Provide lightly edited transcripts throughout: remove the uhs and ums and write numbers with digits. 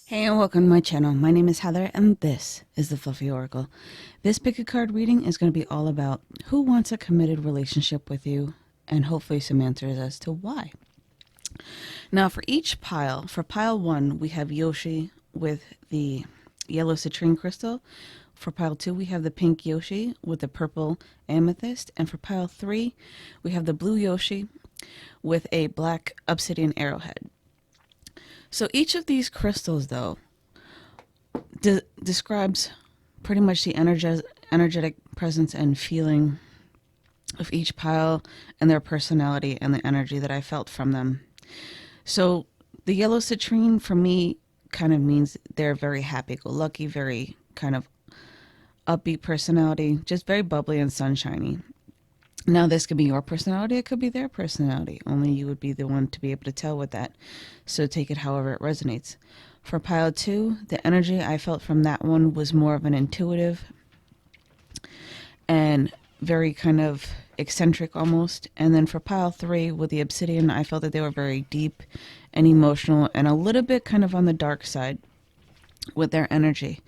Hey and welcome to my channel. My name is Heather and this is the Fluffy Oracle. This pick a card reading is going to be all about who wants a committed relationship with you and hopefully some answers as to why. Now for each pile, for pile 1 we have Yoshi with the yellow citrine crystal. For pile 2 we have the pink Yoshi with the purple amethyst. And for pile 3 we have the blue Yoshi with a black obsidian arrowhead. So each of these crystals, though, describes pretty much the energetic presence and feeling of each pile and their personality and the energy that I felt from them. So the yellow citrine for me kind of means they're very happy-go-lucky, very kind of upbeat personality, just very bubbly and sunshiny. Now, this could be your personality, it could be their personality. Only you would be the one to be able to tell with that. So take it however it resonates. For pile 2, the energy I felt from that one was more of an intuitive and very kind of eccentric almost. And then for pile 3 with the obsidian, I felt that they were very deep and emotional and a little bit kind of on the dark side with their energy.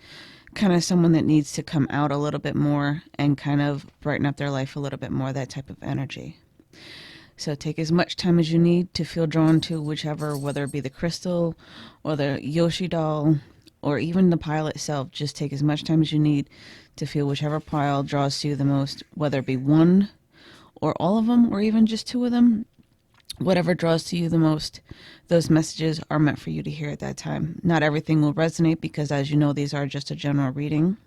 Kind of someone that needs to come out a little bit more and kind of brighten up their life a little bit more, that type of energy. So take as much time as you need to feel drawn to whichever, whether it be the crystal or the Yoshi doll or even the pile itself. Just take as much time as you need to feel whichever pile draws to you the most, whether it be one or all of them or even just two of them. Whatever draws to you the most, those messages are meant for you to hear at that time. Not everything will resonate because, as you know, these are just a general reading.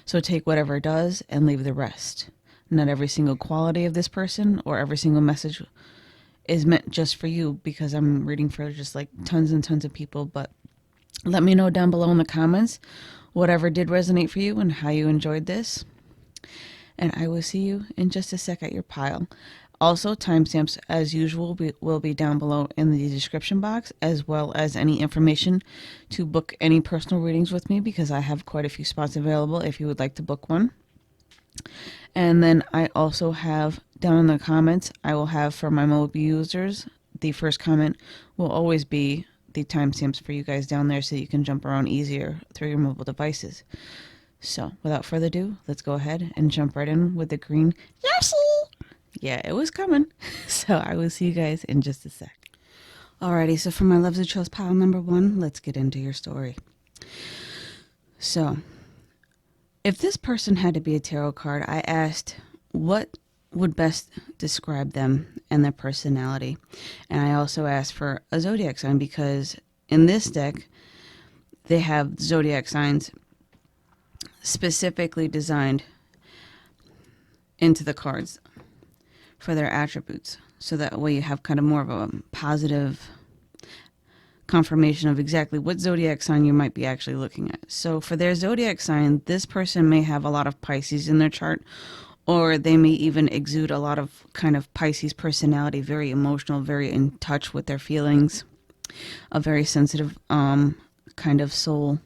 So take whatever does and leave the rest. Not every single quality of this person or every single message is meant just for you because I'm reading for just like tons and tons of people. But let me know down below in the comments whatever did resonate for you and how you enjoyed this. And I will see you in just a sec at your pile. Also, timestamps, as usual, will be down below in the description box, as well as any information to book any personal readings with me, because I have quite a few spots available if you would like to book one. And then I also have down in the comments, I will have for my mobile users, the first comment will always be the timestamps for you guys down there so you can jump around easier through your mobile devices. So, without further ado, let's go ahead and jump right in with the green Yoshi! Yeah, it was coming. So I will see you guys in just a sec. Alrighty, so for my Loves of Chose pile number 1, let's get into your story. So, if this person had to be a tarot card, I asked what would best describe them and their personality. And I also asked for a zodiac sign because in this deck, they have zodiac signs specifically designed into the cards for their attributes, so that way you have kind of more of a positive confirmation of exactly what zodiac sign you might be actually looking at. So for their zodiac sign, this person may have a lot of Pisces in their chart, or they may even exude a lot of kind of Pisces personality, very emotional, very in touch with their feelings, a very sensitive kind of soul.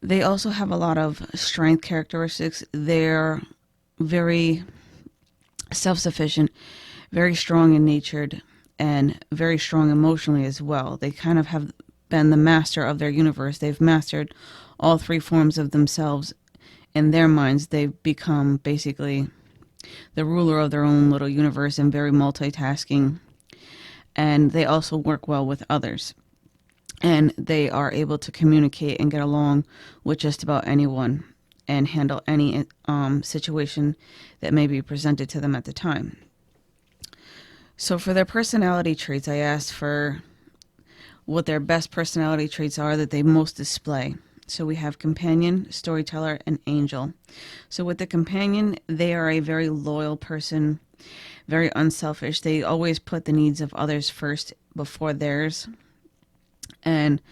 They also have a lot of strength characteristics. They're very self-sufficient, very strong in natured, and very strong emotionally as well. They kind of have been the master of their universe. They've mastered all three forms of themselves. In their minds, they've become basically the ruler of their own little universe and very multitasking. And they also work well with others. And they are able to communicate and get along with just about anyone and handle any situation that may be presented to them at the time. So for their personality traits, I asked for what their best personality traits are that they most display. So we have companion, storyteller, and angel. So with the companion, they are a very loyal person, very unselfish. They always put the needs of others first before theirs. And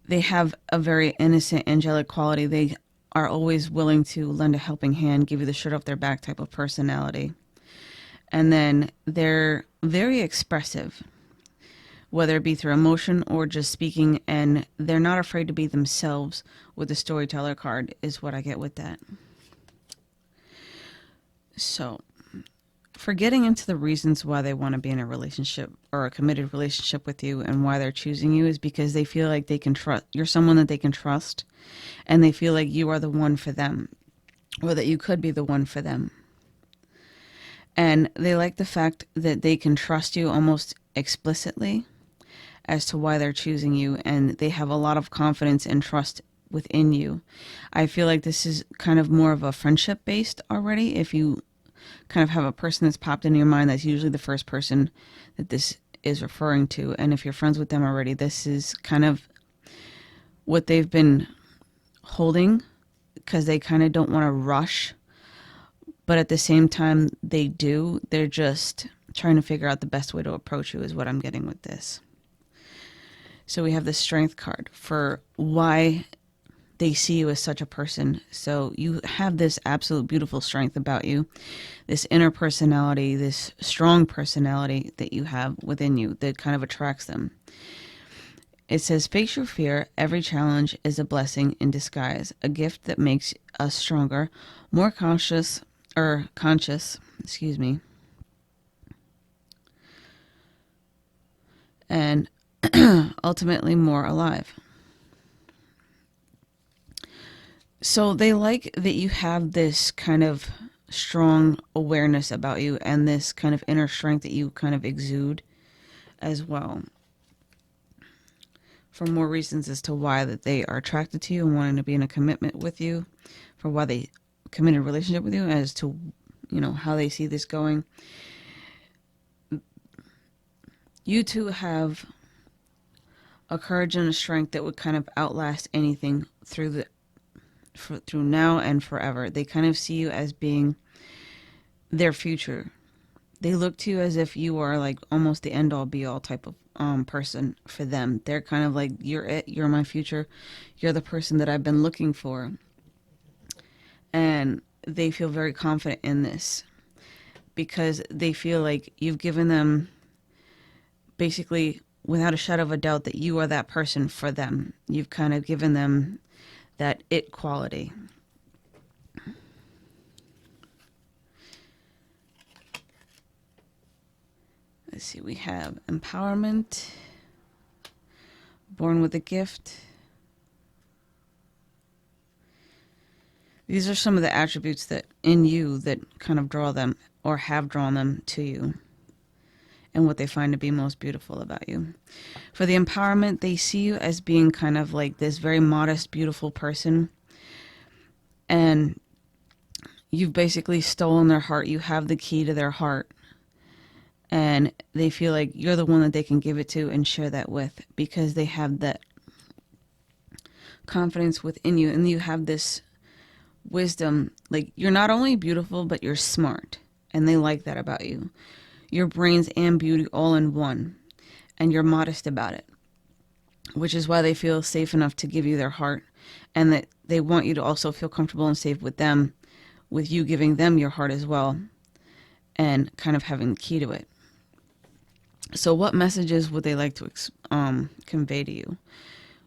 they have a very innocent, angelic quality. They are always willing to lend a helping hand, give you the shirt off their back type of personality. And then they're very expressive, whether it be through emotion or just speaking, and they're not afraid to be themselves with the storyteller card is what I get with that. So for getting into the reasons why they want to be in a relationship or a committed relationship with you and why they're choosing you is because they feel like they can trust, you're someone that they can trust, and they feel like you are the one for them, or that you could be the one for them. And they like the fact that they can trust you almost explicitly as to why they're choosing you, and they have a lot of confidence and trust within you. I feel like this is kind of more of a friendship based already. If you kind of have a person that's popped into your mind, that's usually the first person that this is referring to. And if you're friends with them already, this is kind of what they've been holding, because they kind of don't want to rush, but at the same time they do. They're just trying to figure out the best way to approach you is what I'm getting with this. So we have the Strength card for why they see you as such a person. So you have this absolute beautiful strength about you, this inner personality, this strong personality that you have within you that kind of attracts them. It says, face your fear. Every challenge is a blessing in disguise, a gift that makes us stronger, more conscious, and ultimately more alive. So they like that you have this kind of strong awareness about you and this kind of inner strength that you kind of exude as well. For more reasons as to why that they are attracted to you and wanting to be in a commitment with you, for why they committed a relationship with you, as to, you know, how they see this going. You two have a courage and a strength that would kind of outlast anything through now and forever. They kind of see you as being their future. They look to you as if you are like almost the end all be all type of person for them. They're kind of like, you're it, you're my future, you're the person that I've been looking for. And they feel very confident in this because they feel like you've given them, basically without a shadow of a doubt, that you are that person for them. You've kind of given them that it quality. Let's see, we have empowerment, born with a gift. These are some of the attributes that in you that kind of draw them or have drawn them to you and what they find to be most beautiful about you. For the empowerment, they see you as being kind of like this very modest, beautiful person. And you've basically stolen their heart. You have the key to their heart. And they feel like you're the one that they can give it to and share that with, because they have that confidence within you. And you have this wisdom. Like, you're not only beautiful, but you're smart. And they like that about you. Your brains and beauty all in one. And you're modest about it. Which is why they feel safe enough to give you their heart. And that they want you to also feel comfortable and safe with them, with you giving them your heart as well. And kind of having the key to it. So what messages would they like to convey to you?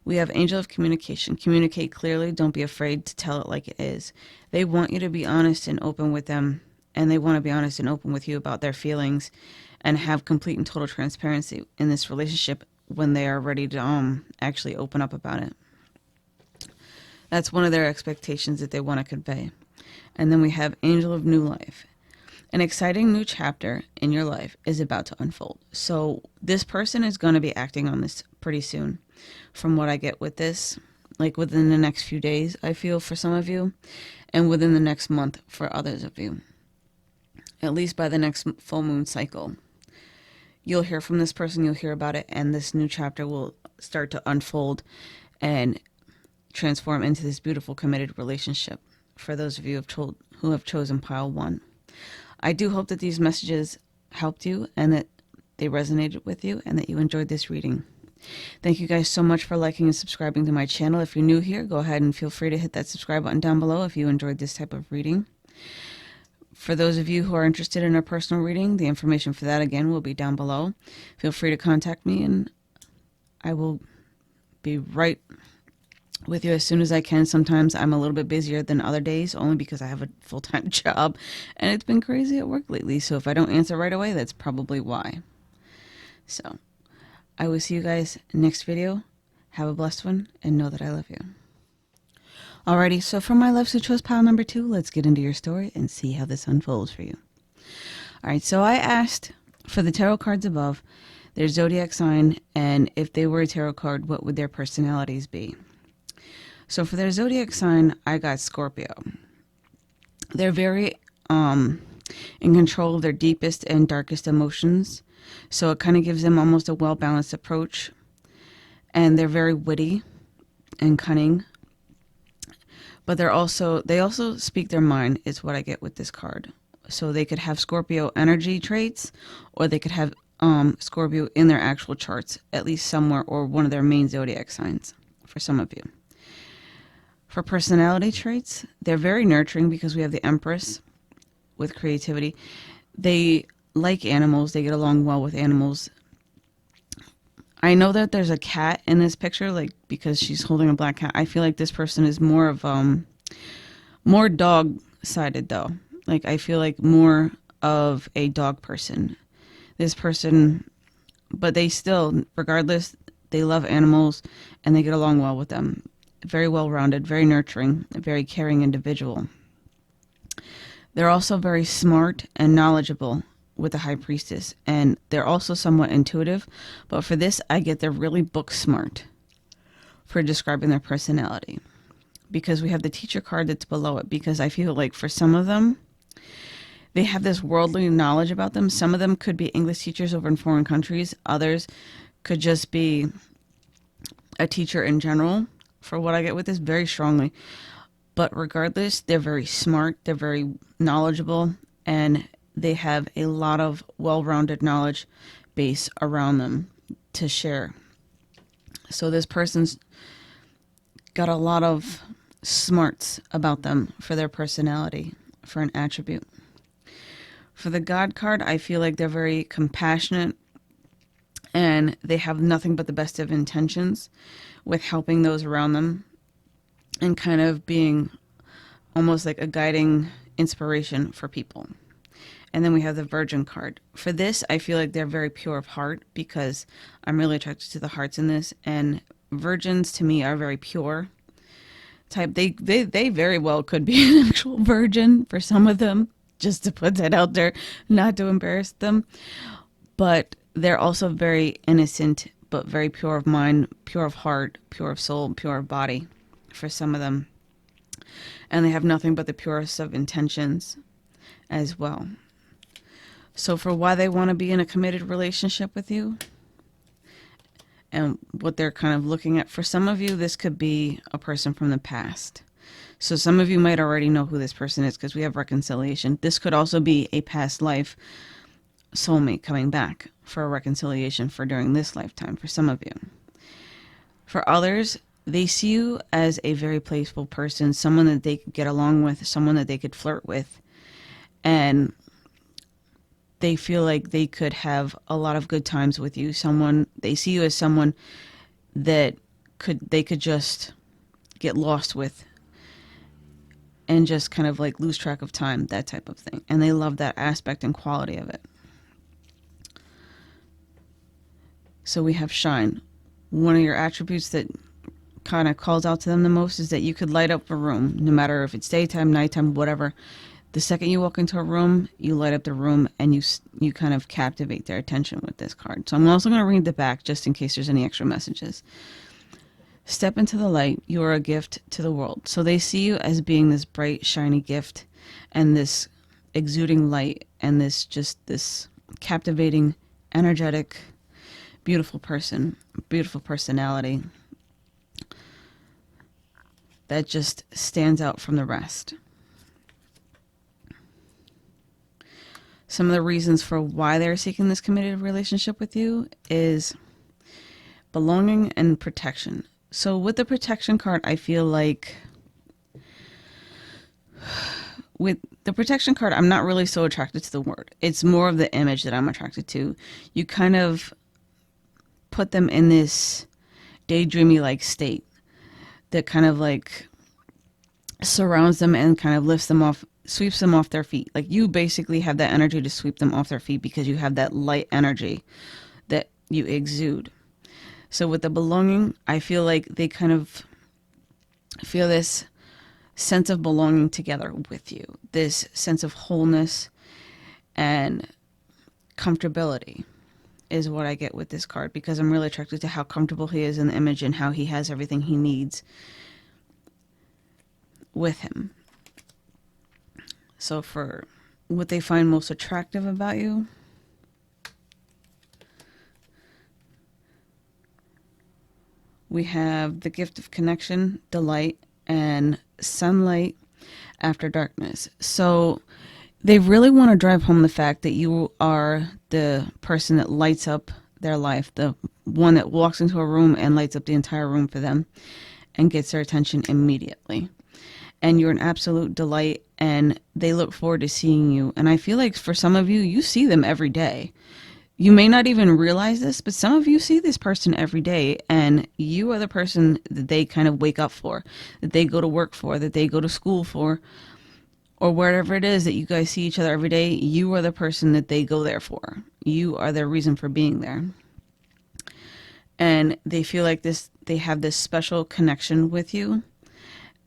We have Angel of Communication. Communicate clearly. Don't be afraid to tell it like it is. They want you to be honest and open with them. And they want to be honest and open with you about their feelings. And have complete and total transparency in this relationship when they are ready to actually open up about it. That's one of their expectations that they want to convey. And then we have Angel of New Life. An exciting new chapter in your life is about to unfold. So this person is going to be acting on this pretty soon. From what I get with this, like within the next few days, I feel, for some of you, and within the next month for others of you. At least by the next full moon cycle. You'll hear from this person, you'll hear about it, and this new chapter will start to unfold and transform into this beautiful committed relationship for those of you who have chosen pile 1. I do hope that these messages helped you and that they resonated with you and that you enjoyed this reading. Thank you guys so much for liking and subscribing to my channel. If you're new here, go ahead and feel free to hit that subscribe button down below if you enjoyed this type of reading. For those of you who are interested in a personal reading, the information for that again will be down below. Feel free to contact me and I will be right with you as soon as I can. Sometimes I'm a little bit busier than other days, only because I have a full-time job and it's been crazy at work lately. So if I don't answer right away, that's probably why. So I will see you guys next video. Have a blessed one and know that I love you. Alrighty, so for my Loves Who Chose pile number 2, let's get into your story and see how this unfolds for you. Alright, so I asked for the tarot cards above, their zodiac sign, and if they were a tarot card, what would their personalities be? So for their zodiac sign, I got Scorpio. They're very in control of their deepest and darkest emotions. So it kind of gives them almost a well-balanced approach. And they're very witty and cunning. But they also speak their mind, is what I get with this card. So they could have Scorpio energy traits, or they could have Scorpio in their actual charts, at least somewhere, or one of their main zodiac signs for some of you. For personality traits, they're very nurturing because we have the Empress with creativity. They like animals. They get along well with animals. I know that there's a cat in this picture, like, because she's holding a black cat. I feel like this person is more of more dog-sided, though. Like, I feel like more of a dog person. This person, but they still, regardless, they love animals and they get along well with them. Very well-rounded, very nurturing, a very caring individual. They're also very smart and knowledgeable with the High Priestess, and they're also somewhat intuitive, but for this, I get they're really book smart for describing their personality, because we have the teacher card that's below it, because I feel like for some of them, they have this worldly knowledge about them. Some of them could be English teachers over in foreign countries. Others could just be a teacher in general, for what I get with this, very strongly. But regardless, they're very smart, they're very knowledgeable, and they have a lot of well-rounded knowledge base around them to share. So this person's got a lot of smarts about them for their personality, for an attribute. For the God card, I feel like they're very compassionate and they have nothing but the best of intentions with helping those around them and kind of being almost like a guiding inspiration for people. And then we have the Virgin card. For this, I feel like they're very pure of heart because I'm really attracted to the hearts in this. And virgins, to me, are very pure type. They very well could be an actual virgin for some of them, just to put that out there, not to embarrass them. But they're also very innocent, but very pure of mind, pure of heart, pure of soul, pure of body for some of them. And they have nothing but the purest of intentions as well. So for why they want to be in a committed relationship with you and what they're kind of looking at, for some of you, this could be a person from the past. So some of you might already know who this person is because we have reconciliation. This could also be a past life soulmate coming back for a reconciliation for during this lifetime for some of you. For others, they see you as a very playful person, someone that they could get along with, someone that they could flirt with, and they feel like they could have a lot of good times with you. They see you as someone that they could just get lost with and just kind of like lose track of time, that type of thing. And they love that aspect and quality of it. So we have shine. One of your attributes that kind of calls out to them the most is that you could light up a room, no matter if it's daytime, nighttime, whatever. The second you walk into a room, you light up the room and you kind of captivate their attention with this card. So I'm also going to read the back just in case there's any extra messages. Step into the light. You are a gift to the world. So they see you as being this bright, shiny gift and this exuding light and this captivating, energetic, beautiful person, beautiful personality that just stands out from the rest. Some of the reasons for why they're seeking this committed relationship with you is belonging and protection. So with the protection card, I feel like with the protection card, I'm not really so attracted to the word. It's more of the image that I'm attracted to. You kind of put them in this daydreamy-like state. that kind of like surrounds them and kind of lifts them off, sweeps them off their feet. Like you basically have that energy to sweep them off their feet because you have that light energy that you exude. So with the belonging, I feel like they kind of feel this sense of belonging together with you, this sense of wholeness and comfortability is what I get with this card, because I'm really attracted to how comfortable he is in the image and how he has everything he needs with him. So for what they find most attractive about you, we have the gift of connection, delight, and sunlight after darkness. So they really want to drive home the fact that you are the person that lights up their life, the one that walks into a room and lights up the entire room for them and gets their attention immediately. And you're an absolute delight, and they look forward to seeing you. And I feel like for some of you, you see them every day. You may not even realize this, but some of you see this person every day, and you are the person that they kind of wake up for, that they go to work for, that they go to school for, or wherever it is that you guys see each other every day. You are the person that they go there for. You are their reason for being there. And they feel like this, they have this special connection with you,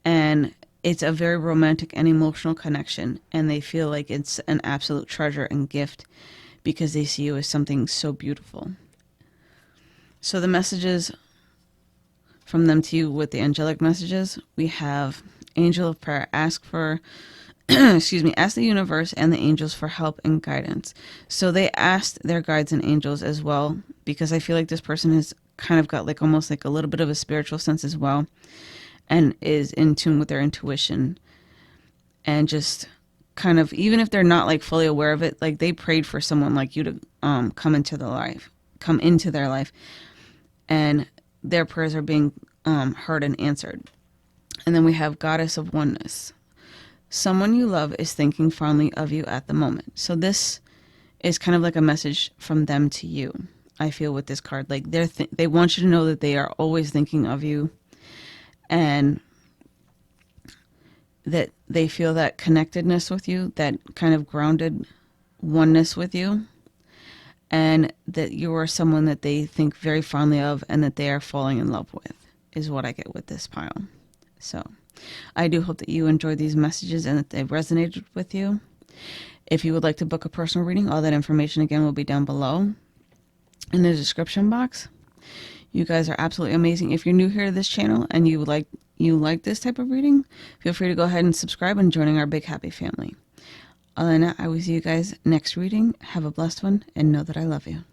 and it's a very romantic and emotional connection, and they feel like it's an absolute treasure and gift because they see you as something so beautiful. So the messages from them to you with the angelic messages, we have angel of prayer, ask for, excuse me, ask the universe and the angels for help and guidance. So they asked their guides and angels as well, because I feel like this person has kind of got like almost like a little bit of a spiritual sense as well, and is in tune with their intuition, and just kind of, even if they're not like fully aware of it, like they prayed for someone like you to come into their life, and their prayers are being heard and answered. And then we have goddess of oneness. Someone you love is thinking fondly of you at the moment. So this is kind of like a message from them to you, I feel, with this card. Like they want you to know that they are always thinking of you, and that they feel that connectedness with you, that kind of grounded oneness with you, and that you are someone that they think very fondly of and that they are falling in love with, is what I get with this pile. So I do hope that you enjoyed these messages and that they resonated with you. If you would like to book a personal reading, all that information again will be down below in the description box. You guys are absolutely amazing. If you're new here to this channel and you like this type of reading, feel free to go ahead and subscribe and joining our big happy family. Other than that, I will see you guys next reading. Have a blessed one, and know that I love you.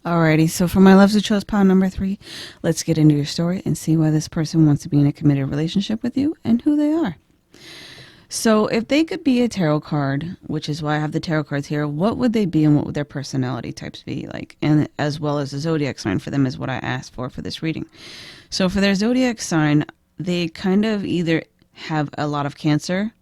Alrighty, so for my loves who chose pile number 3, let's get into your story and see why this person wants to be in a committed relationship with you and who they are. So if they could be a tarot card, which is why I have the tarot cards here, what would they be and what would their personality types be like? And as well as the zodiac sign for them is what I asked for this reading. So for their zodiac sign, they kind of either have a lot of Cancer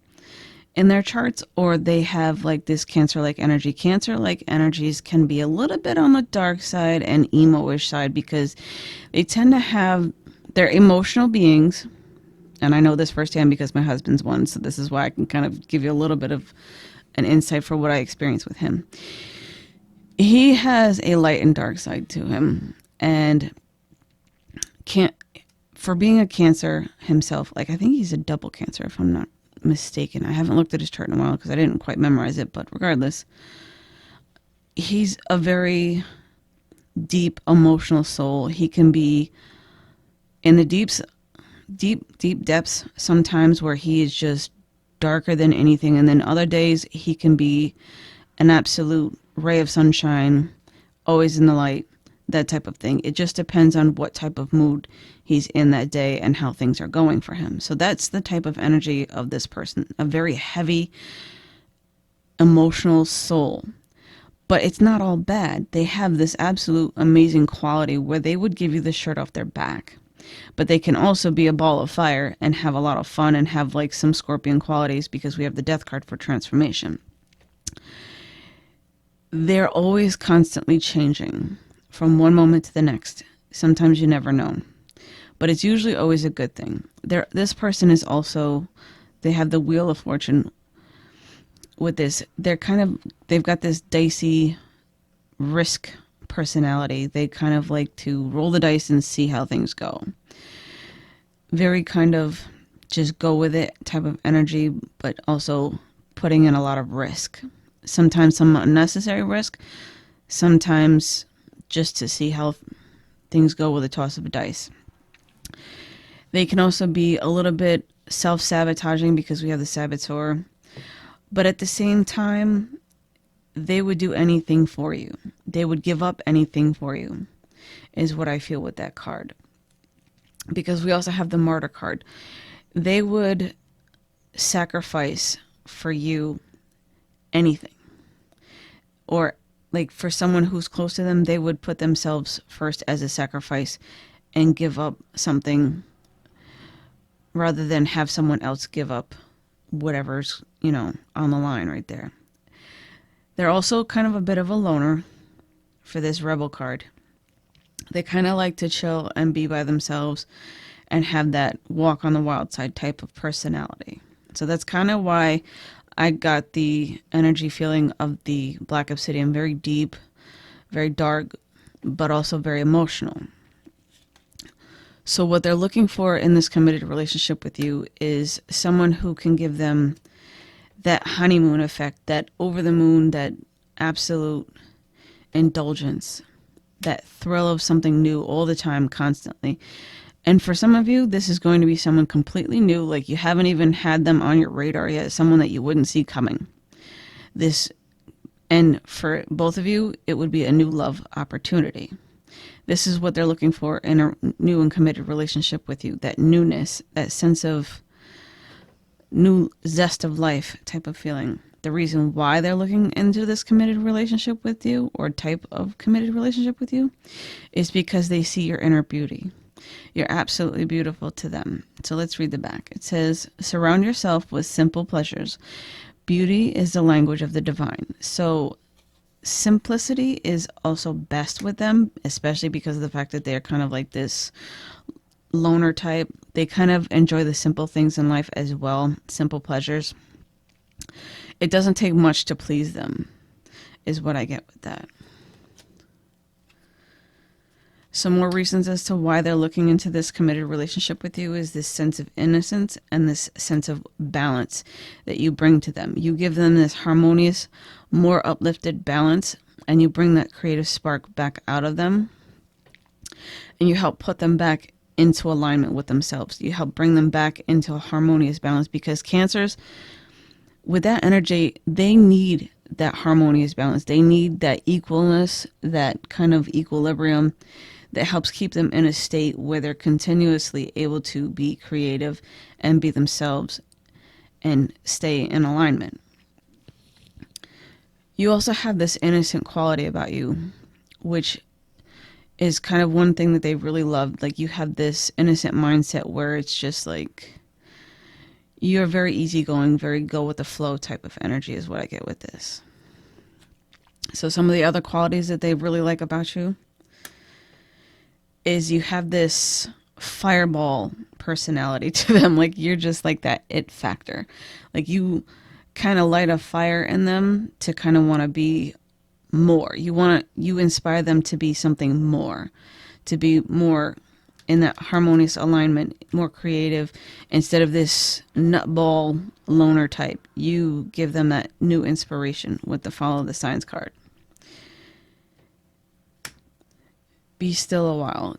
in their charts, or they have like this Cancer-like energy. Cancer-like energies can be a little bit on the dark side and emo-ish side, because they tend to have, they're emotional beings. And I know this firsthand because my husband's one, so this is why I can kind of give you a little bit of an insight for what I experienced with him. He has a light and dark side to him, and for being a Cancer himself, like I think he's a double Cancer if I'm not mistaken. I haven't looked at his chart in a while because I didn't quite memorize it, but regardless, he's a very deep emotional soul. He can be in the deep depths sometimes where he is just darker than anything, and then other days he can be an absolute ray of sunshine, always in the light, that type of thing. It just depends on what type of mood he's in that day and how things are going for him. So that's the type of energy of this person, a very heavy emotional soul. But it's not all bad. They have this absolute amazing quality where they would give you the shirt off their back. But they can also be a ball of fire and have a lot of fun and have like some Scorpion qualities, because we have the Death card for transformation. They're always constantly changing from one moment to the next. Sometimes you never know. but it's usually always a good thing. This person is also, they have the Wheel of Fortune with this. They've got this dicey risk personality. They kind of like to roll the dice and see how things go. Very kind of just go with it type of energy, but also putting in a lot of risk. Sometimes some unnecessary risk, sometimes just to see how things go with a toss of a dice. They can also be a little bit self-sabotaging because we have the saboteur, but at the same time, they would do anything for you. They would give up anything for you, is what I feel with that card. Because we also have the Martyr card. They would sacrifice for you anything. Or like for someone who's close to them, they would put themselves first as a sacrifice and give up something rather than have someone else give up whatever's, on the line right there. They're also kind of a bit of a loner for this Rebel card. They kind of like to chill and be by themselves and have that walk on the wild side type of personality. So that's kind of why I got the energy feeling of the Black Obsidian. Very deep, very dark, but also very emotional. So what they're looking for in this committed relationship with you is someone who can give them that honeymoon effect, that over the moon, that absolute indulgence, that thrill of something new all the time, constantly. And for some of you, this is going to be someone completely new, like you haven't even had them on your radar yet, someone that you wouldn't see coming. And for both of you, it would be a new love opportunity. This is what they're looking for in a new and committed relationship with you. That newness, that sense of new zest of life type of feeling. The reason why they're looking into this committed relationship with you, or type of committed relationship with you, is because they see your inner beauty. You're absolutely beautiful to them. So let's read the back. It says, surround yourself with simple pleasures. Beauty is the language of the divine. So simplicity is also best with them, especially because of the fact that they're kind of like this loner type. They kind of enjoy the simple things in life as well, simple pleasures. It doesn't take much to please them, is what I get with that. Some more reasons as to why they're looking into this committed relationship with you is this sense of innocence and this sense of balance that you bring to them. You give them this harmonious, more uplifted balance, and you bring that creative spark back out of them, and you help put them back into alignment with themselves. You help bring them back into a harmonious balance, because Cancers, with that energy, they need that harmonious balance. They need that equalness, that kind of equilibrium that helps keep them in a state where they're continuously able to be creative and be themselves and stay in alignment. You also have this innocent quality about you, which is kind of one thing that they really love. Like, you have this innocent mindset where it's just like, you're very easygoing, very go with the flow type of energy is what I get with this. So some of the other qualities that they really like about you is you have this fireball personality to them. Like, you're just like that it factor. Like, you kind of light a fire in them to kind of want to be more. You inspire them to be something more, to be more in that harmonious alignment, more creative. Instead of this nutball loner type, you give them that new inspiration with the Follow the Signs card. Be still a while.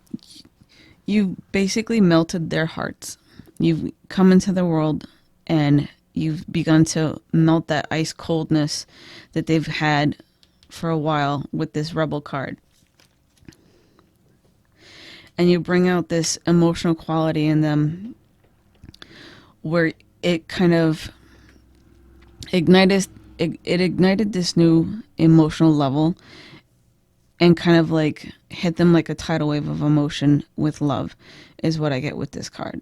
You basically melted their hearts. You've come into the world and you've begun to melt that ice coldness that they've had for a while with this Rebel card. And you bring out this emotional quality in them where it kind of ignited this new emotional level and kind of like hit them like a tidal wave of emotion with love is what I get with this card.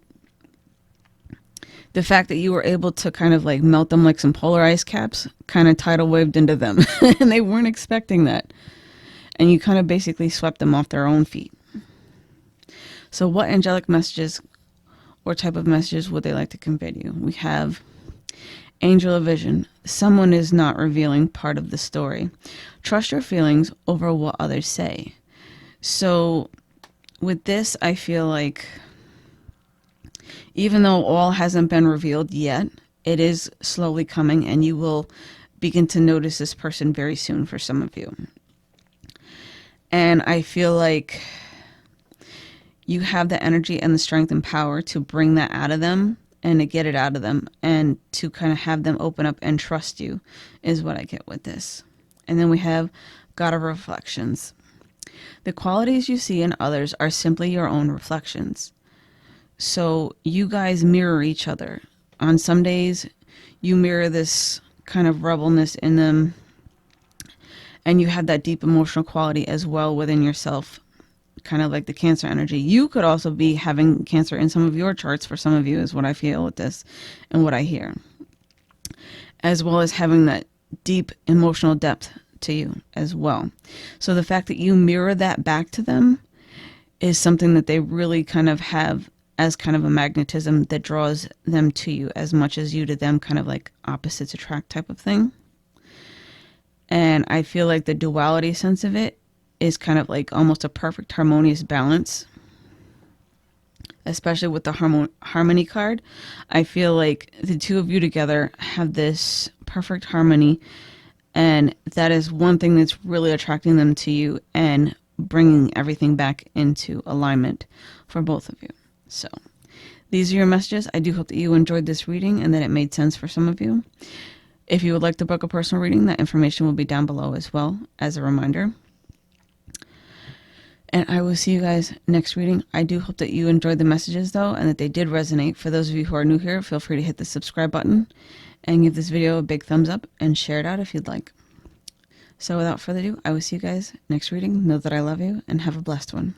The fact that you were able to kind of like melt them like some polar ice caps kind of tidal waved into them and they weren't expecting that. And you kind of basically swept them off their own feet. So what angelic messages or type of messages would they like to convey to you? We have Angel of Vision. Someone is not revealing part of the story. Trust your feelings over what others say. So with this, I feel like even though all hasn't been revealed yet, it is slowly coming, and you will begin to notice this person very soon for some of you. And I feel like you have the energy and the strength and power to bring that out of them and to get it out of them and to kind of have them open up and trust you is what I get with this. And then we have God of Reflections. The qualities you see in others are simply your own reflections. So you guys mirror each other. On some days, you mirror this kind of rebelness in them, and you have that deep emotional quality as well within yourself, kind of like the Cancer energy. You could also be having Cancer in some of your charts for some of you, is what I feel with this and what I hear, as well as having that deep emotional depth to you as well. So the fact that you mirror that back to them is something that they really kind of have as kind of a magnetism that draws them to you as much as you to them, kind of like opposites attract type of thing. And I feel like the duality sense of it is kind of like almost a perfect harmonious balance, especially with the harmony card. I feel like the two of you together have this perfect harmony, and that is one thing that's really attracting them to you and bringing everything back into alignment for both of you. So these are your messages. I do hope that you enjoyed this reading and that it made sense for some of you. If you would like to book a personal reading, that information will be down below as well as a reminder. And I will see you guys next reading. I do hope that you enjoyed the messages though, and that they did resonate. For those of you who are new here, feel free to hit the subscribe button and give this video a big thumbs up and share it out if you'd like. So without further ado, I will see you guys next reading. Know that I love you and have a blessed one.